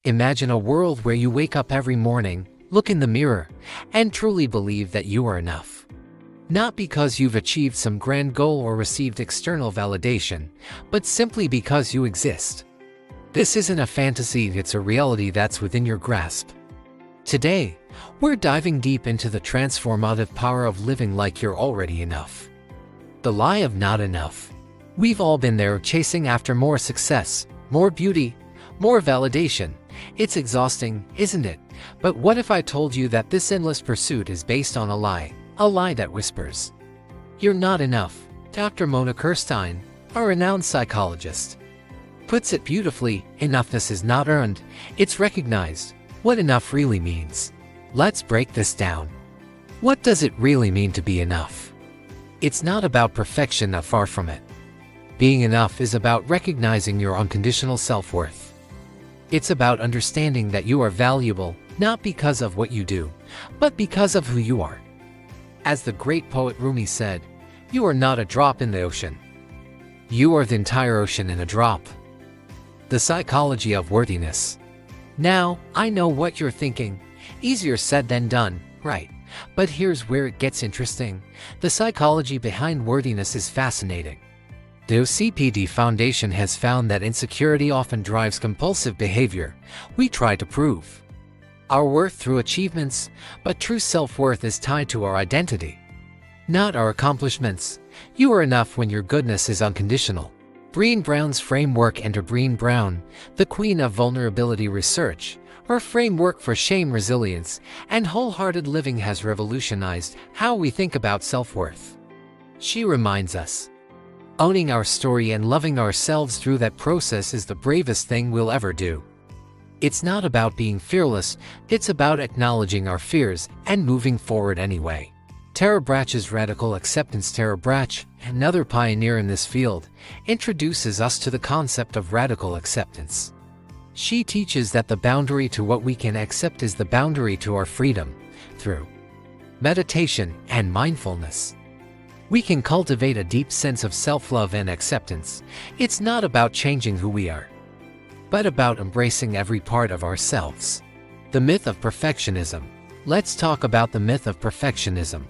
Imagine a world where you wake up every morning, look in the mirror, and truly believe that you are enough. Not because you've achieved some grand goal or received external validation, but simply because you exist. This isn't a fantasy, it's a reality that's within your grasp. Today, we're diving deep into the transformative power of living like you're already enough. The lie of not enough. We've all been there, chasing after more success, more beauty, more validation. It's exhausting, isn't it? But what if I told you that this endless pursuit is based on a lie that whispers, "You're not enough." Dr. Mona Kirstein, a renowned psychologist, puts it beautifully: enoughness is not earned, it's recognized. What enough really means. Let's break this down. What does it really mean to be enough? It's not about perfection, far from it. Being enough is about recognizing your unconditional self-worth. It's about understanding that you are valuable, not because of what you do, but because of who you are. As the great poet Rumi said, "You are not a drop in the ocean. You are the entire ocean in a drop." The psychology of worthiness. Now, I know what you're thinking. Easier said than done, right? But here's where it gets interesting. The psychology behind worthiness is fascinating. The OCPD Foundation has found that insecurity often drives compulsive behavior. We try to prove our worth through achievements, but true self-worth is tied to our identity, not our accomplishments. You are enough when your goodness is unconditional. Brené Brown's framework. Enter Brené Brown, the queen of vulnerability research. Her framework for shame, resilience, and wholehearted living has revolutionized how we think about self-worth. She reminds us, owning our story and loving ourselves through that process is the bravest thing we'll ever do. It's not about being fearless, it's about acknowledging our fears and moving forward anyway. Tara Brach's radical acceptance. Tara Brach, another pioneer in this field, introduces us to the concept of radical acceptance. She teaches that the boundary to what we can accept is the boundary to our freedom. Through meditation and mindfulness, we can cultivate a deep sense of self-love and acceptance. It's not about changing who we are, but about embracing every part of ourselves. The myth of perfectionism. Let's talk about the myth of perfectionism.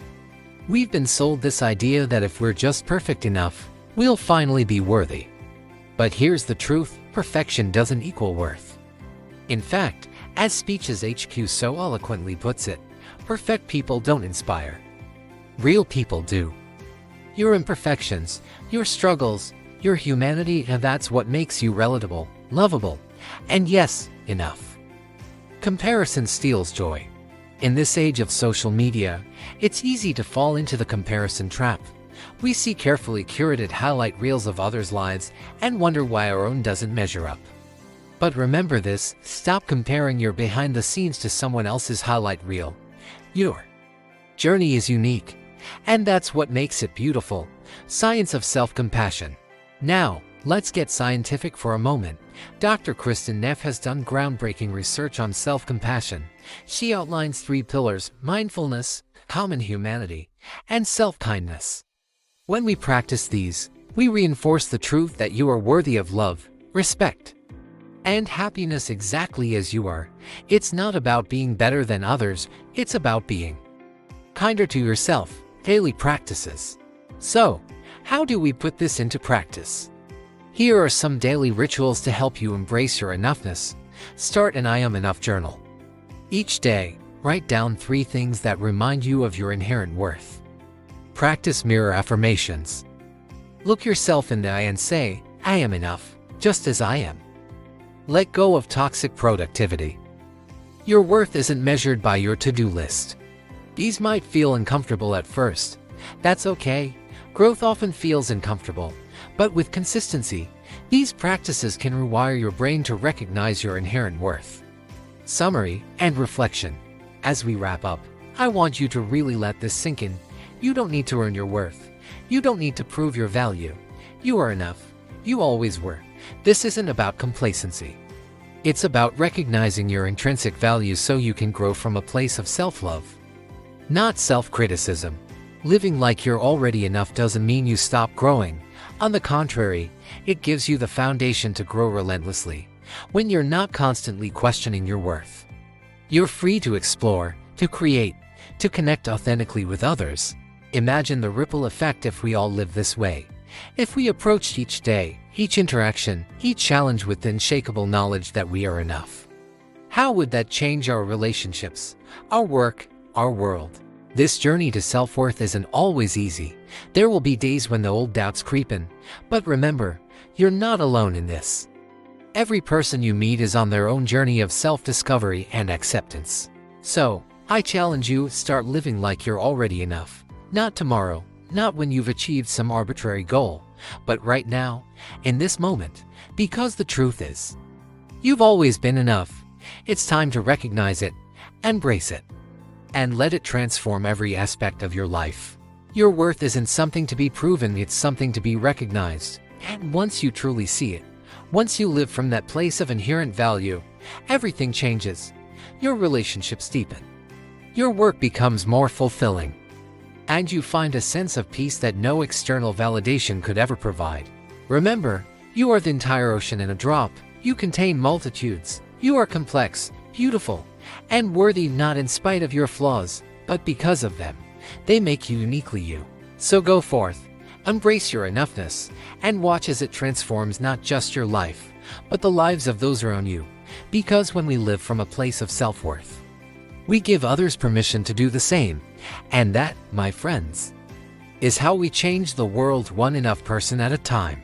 We've been sold this idea that if we're just perfect enough, we'll finally be worthy. But here's the truth: perfection doesn't equal worth. In fact, as Speeches HQ so eloquently puts it, perfect people don't inspire. Real people do. Your imperfections, your struggles, your humanity, and that's what makes you relatable, lovable, and yes, enough. Comparison steals joy. In this age of social media, it's easy to fall into the comparison trap. We see carefully curated highlight reels of others' lives and wonder why our own doesn't measure up. But remember this: stop comparing your behind the scenes to someone else's highlight reel. Your journey is unique, and that's what makes it beautiful. Science of self-compassion. Now, let's get scientific for a moment. Dr. Kristin Neff has done groundbreaking research on self-compassion. She outlines 3 pillars: mindfulness, common humanity, and self-kindness. When we practice these, we reinforce the truth that you are worthy of love, respect, and happiness exactly as you are. It's not about being better than others, it's about being kinder to yourself. Daily practices. So, how do we put this into practice? Here are some daily rituals to help you embrace your enoughness. Start an I am enough journal. Each day, write down 3 things that remind you of your inherent worth. Practice mirror affirmations. Look yourself in the eye and say, "I am enough, just as I am." Let go of toxic productivity. Your worth isn't measured by your to-do list. These might feel uncomfortable at first. That's okay. Growth often feels uncomfortable, but with consistency, these practices can rewire your brain to recognize your inherent worth. Summary and reflection. As we wrap up, I want you to really let this sink in. You don't need to earn your worth. You don't need to prove your value. You are enough. You always were. This isn't about complacency. It's about recognizing your intrinsic value so you can grow from a place of self-love, not self-criticism. Living like you're already enough doesn't mean you stop growing. On the contrary, it gives you the foundation to grow relentlessly. when you're not constantly questioning your worth. You're free to explore, to create, to connect authentically with others. Imagine the ripple effect if we all lived this way. If we approached each day, each interaction, each challenge with the unshakable knowledge that we are enough. How would that change our relationships, our work, our world? This journey to self-worth isn't always easy. There will be days when the old doubts creep in, but remember, you're not alone in this. Every person you meet is on their own journey of self-discovery and acceptance. So, I challenge you, start living like you're already enough. Not tomorrow, not when you've achieved some arbitrary goal, but right now, in this moment, because the truth is, you've always been enough. It's time to recognize it, embrace it, and let it transform every aspect of your life. Your worth isn't something to be proven, it's something to be recognized. And once you truly see it, once you live from that place of inherent value, everything changes. Your relationships deepen. Your work becomes more fulfilling. And you find a sense of peace that no external validation could ever provide. Remember, you are the entire ocean in a drop. You contain multitudes. You are complex, beautiful, and worthy, not in spite of your flaws, but because of them. They make you uniquely you. So go forth, embrace your enoughness, and watch as it transforms not just your life, but the lives of those around you. Because when we live from a place of self-worth, we give others permission to do the same. And that, my friends, is how we change the world, one enough person at a time.